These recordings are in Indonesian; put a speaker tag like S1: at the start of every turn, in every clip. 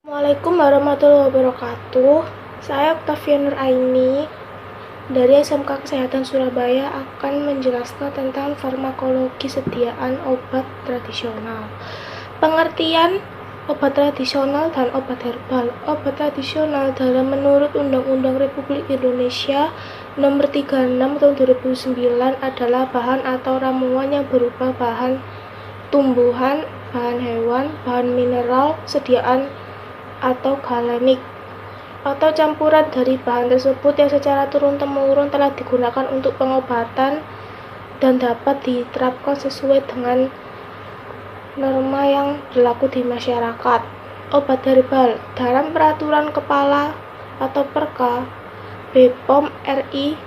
S1: Assalamualaikum warahmatullahi wabarakatuh. Saya Octavia Nuraini dari SMK Kesehatan Surabaya akan menjelaskan tentang farmakologi sediaan obat tradisional. Pengertian obat tradisional dan obat herbal. Obat tradisional menurut Undang-Undang Republik Indonesia Nomor 36 Tahun 2009 adalah bahan atau ramuan yang berupa bahan tumbuhan, bahan hewan, bahan mineral, sediaan atau galenik atau campuran dari bahan tersebut yang secara turun-temurun telah digunakan untuk pengobatan dan dapat diterapkan sesuai dengan norma yang berlaku di masyarakat. Obat herbal dalam peraturan kepala atau Perka BPOM RI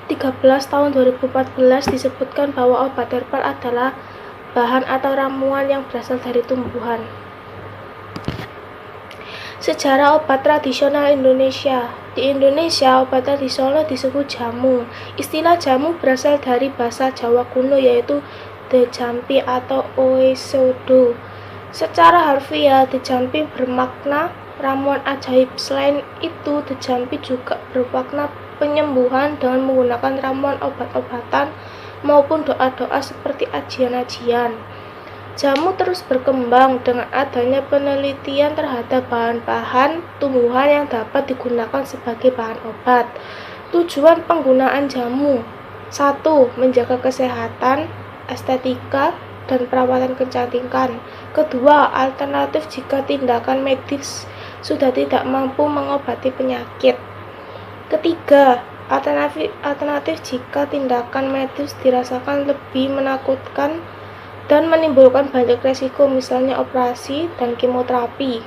S1: 13 tahun 2014 disebutkan bahwa obat herbal adalah bahan atau ramuan yang berasal dari tumbuhan. Sejarah obat tradisional Indonesia. Di Indonesia, obat tradisional disebut jamu. Istilah jamu berasal dari bahasa Jawa kuno yaitu dejampi atau oesodo. Secara harfiah, dejampi bermakna ramuan ajaib. Selain itu, dejampi juga bermakna penyembuhan dengan menggunakan ramuan obat-obatan maupun doa-doa seperti ajian-ajian. Jamu terus berkembang dengan adanya penelitian terhadap bahan-bahan tumbuhan yang dapat digunakan sebagai bahan obat. Tujuan penggunaan jamu: 1. Menjaga kesehatan, estetika, dan perawatan kecantikan. Kedua, alternatif jika tindakan medis sudah tidak mampu mengobati penyakit. Ketiga, alternatif jika tindakan medis dirasakan lebih menakutkan dan menimbulkan banyak resiko, misalnya operasi dan kemoterapi.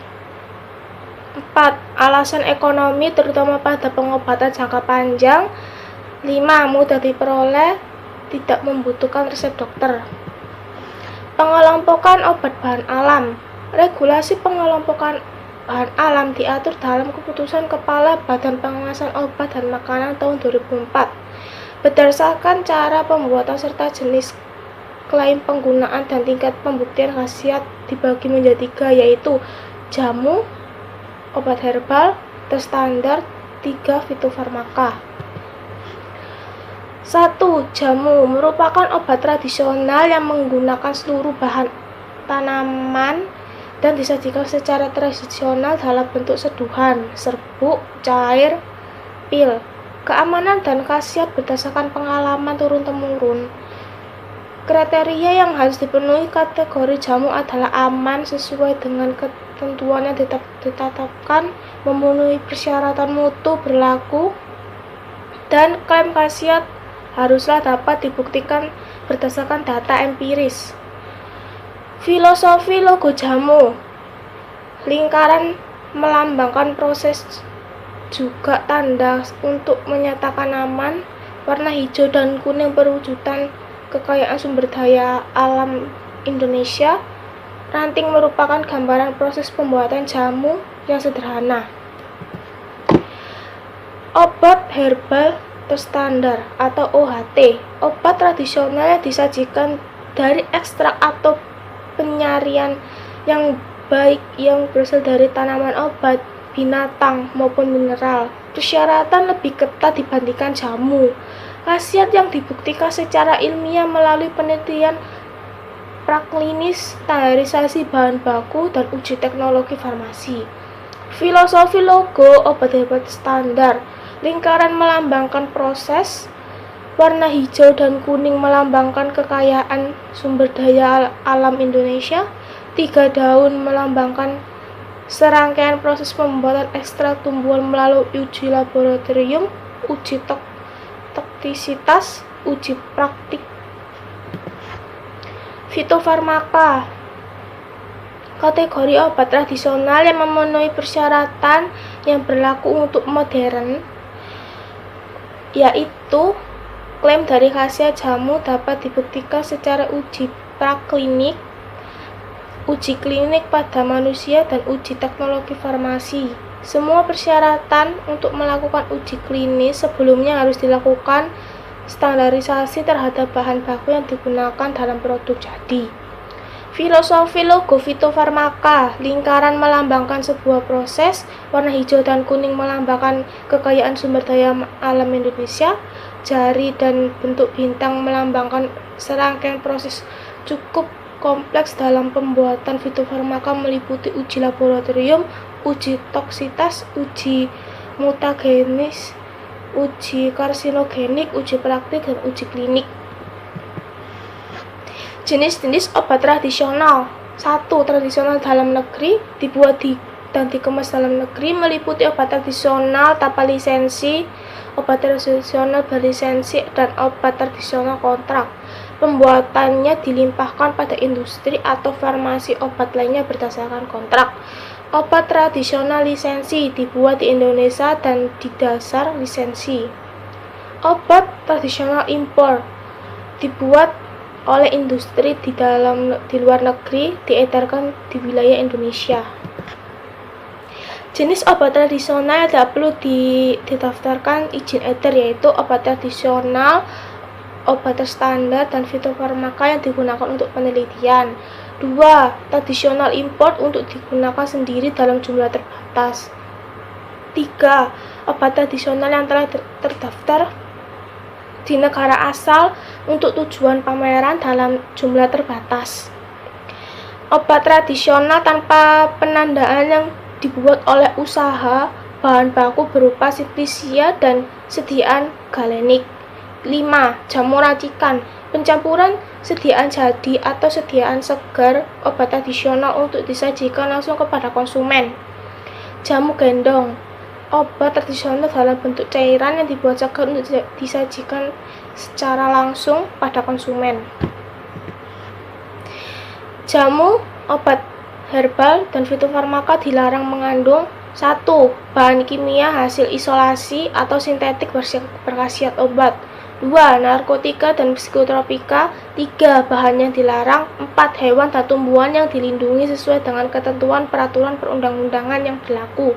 S1: 4. Alasan ekonomi terutama pada pengobatan jangka panjang. 5. Mudah diperoleh, tidak membutuhkan resep dokter. Pengelompokan obat bahan alam. Regulasi pengelompokan bahan alam diatur dalam keputusan Kepala Badan Pengawasan Obat dan Makanan tahun 2004. Berdasarkan cara pembuatan serta jenis klaim penggunaan dan tingkat pembuktian khasiat dibagi menjadi 3, yaitu jamu, obat herbal, terstandar, 3 fitofarmaka. 1. Jamu merupakan obat tradisional yang menggunakan seluruh bahan tanaman dan disajikan secara tradisional dalam bentuk seduhan, serbuk, cair, pil. Keamanan dan khasiat berdasarkan pengalaman turun-temurun. Kriteria yang harus dipenuhi kategori jamu adalah aman sesuai dengan ketentuan yang ditetapkan, memenuhi persyaratan mutu berlaku, dan klaim khasiat haruslah dapat dibuktikan berdasarkan data empiris. Filosofi logo jamu. Lingkaran melambangkan proses juga tanda untuk menyatakan aman. Warna hijau dan kuning perwujudan kekayaan sumber daya alam Indonesia. Ranting merupakan gambaran proses pembuatan jamu yang sederhana. Obat herbal terstandar atau OHT, obat tradisional yang disajikan dari ekstrak atau penyarian yang baik yang berasal dari tanaman obat, binatang maupun mineral. Persyaratan lebih ketat dibandingkan jamu. Khasiat yang dibuktikan secara ilmiah melalui penelitian praklinis, standarisasi bahan baku, dan uji teknologi farmasi. Filosofi logo obat herbal standar. Lingkaran melambangkan proses, warna hijau dan kuning melambangkan kekayaan sumber daya alam Indonesia, 3 daun melambangkan serangkaian proses pembuatan ekstrak tumbuhan melalui uji laboratorium, uji toksisitas, uji praktik. Fitofarmaka, kategori obat tradisional yang memenuhi persyaratan yang berlaku untuk modern, yaitu klaim dari khasiat jamu dapat dibuktikan secara uji praklinik, uji klinik pada manusia, dan uji teknologi farmasi. Semua persyaratan untuk melakukan uji klinis sebelumnya harus dilakukan standarisasi terhadap bahan baku yang digunakan dalam produk jadi. Filosofi logo fitofarmaka, lingkaran melambangkan sebuah proses, warna hijau dan kuning melambangkan kekayaan sumber daya alam Indonesia, jari dan bentuk bintang melambangkan serangkaian proses cukup kompleks dalam pembuatan fitofarmaka meliputi uji laboratorium, uji toksitas, uji mutagenis, uji karsinogenik, uji praktik, dan uji klinik. Jenis-jenis obat tradisional. 1. Tradisional dalam negeri, dibuat dan dikemas dalam negeri, meliputi obat tradisional tanpa lisensi, obat tradisional berlisensi, dan obat tradisional kontrak. Pembuatannya dilimpahkan pada industri atau farmasi obat lainnya berdasarkan kontrak. Obat tradisional lisensi dibuat di Indonesia dan didasar lisensi. Obat tradisional impor dibuat oleh industri di luar negeri, diedarkan di wilayah Indonesia. Jenis obat tradisional yang tidak perlu didaftarkan izin edar yaitu obat tradisional, obat terstandar, dan fitofarmaka yang digunakan untuk penelitian. 2. Tradisional import untuk digunakan sendiri dalam jumlah terbatas. 3. Obat tradisional yang telah terdaftar di negara asal untuk tujuan pameran dalam jumlah terbatas. Obat tradisional tanpa penandaan yang dibuat oleh usaha, bahan baku berupa simplisia dan sediaan galenik. 5. Jamu racikan, pencampuran sediaan jadi atau sediaan segar obat tradisional untuk disajikan langsung kepada konsumen. Jamu gendong, obat tradisional dalam bentuk cairan yang dibuat segar untuk disajikan secara langsung pada konsumen. Jamu, obat herbal, dan fitofarmaka dilarang mengandung 1. Bahan kimia hasil isolasi atau sintetik berkhasiat obat. 2. Narkotika dan psikotropika. 3. Bahan yang dilarang. 4. Hewan dan tumbuhan yang dilindungi sesuai dengan ketentuan peraturan perundang-undangan yang berlaku.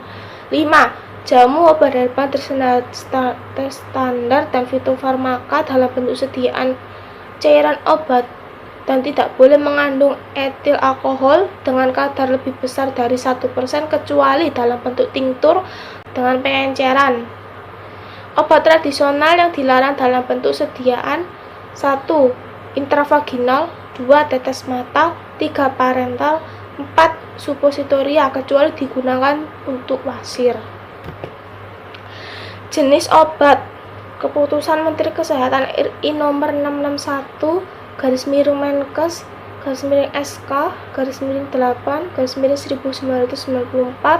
S1: 5. Jamu, obat herbal terstandar, dan fitofarmaka dalam bentuk sediaan cairan obat dan tidak boleh mengandung etil alkohol dengan kadar lebih besar dari 1% kecuali dalam bentuk tinktur dengan pengenceran. Obat tradisional yang dilarang dalam bentuk sediaan 1. Intravaginal, 2. Tetes mata, 3. parental, 4. Suppositoria kecuali digunakan untuk wasir. Jenis obat. Keputusan Menteri Kesehatan RI nomor 661/Menkes/SK/8/1994.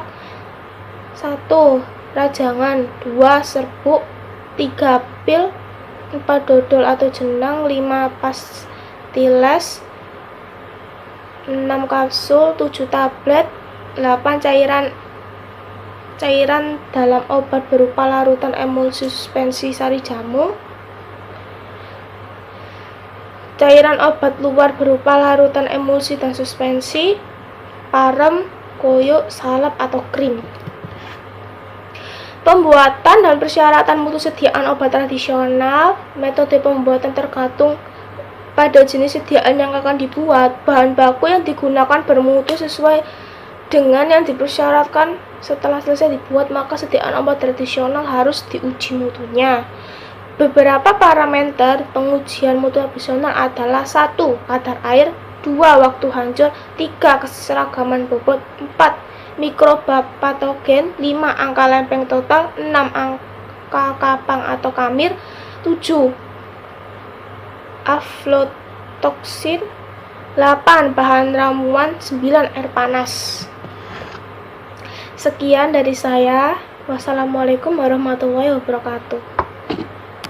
S1: 1. Rajangan, 2. serbuk, 3. pil, 4. dodol atau jenang, 5. pastiles, 6. kapsul, 7. tablet, 8. cairan dalam obat berupa larutan emulsi suspensi sari jamu, cairan obat luar berupa larutan emulsi dan suspensi, parem, koyo, salep, atau krim. Pembuatan dan persyaratan mutu sediaan obat tradisional. Metode pembuatan tergantung pada jenis sediaan yang akan dibuat. Bahan baku yang digunakan bermutu sesuai dengan yang dipersyaratkan. Setelah selesai dibuat, maka sediaan obat tradisional harus diuji mutunya. Beberapa parameter pengujian mutu tradisional adalah 1. Kadar air, 2. Waktu hancur, 3. Keseragaman bobot, 4. Mikropatogen, 5. Angka lempeng total, 6. Angka kapang atau kamir, 7. Aflotoksin, 8. Bahan ramuan, 9. Air panas. Sekian dari saya. Wassalamualaikum warahmatullahi wabarakatuh.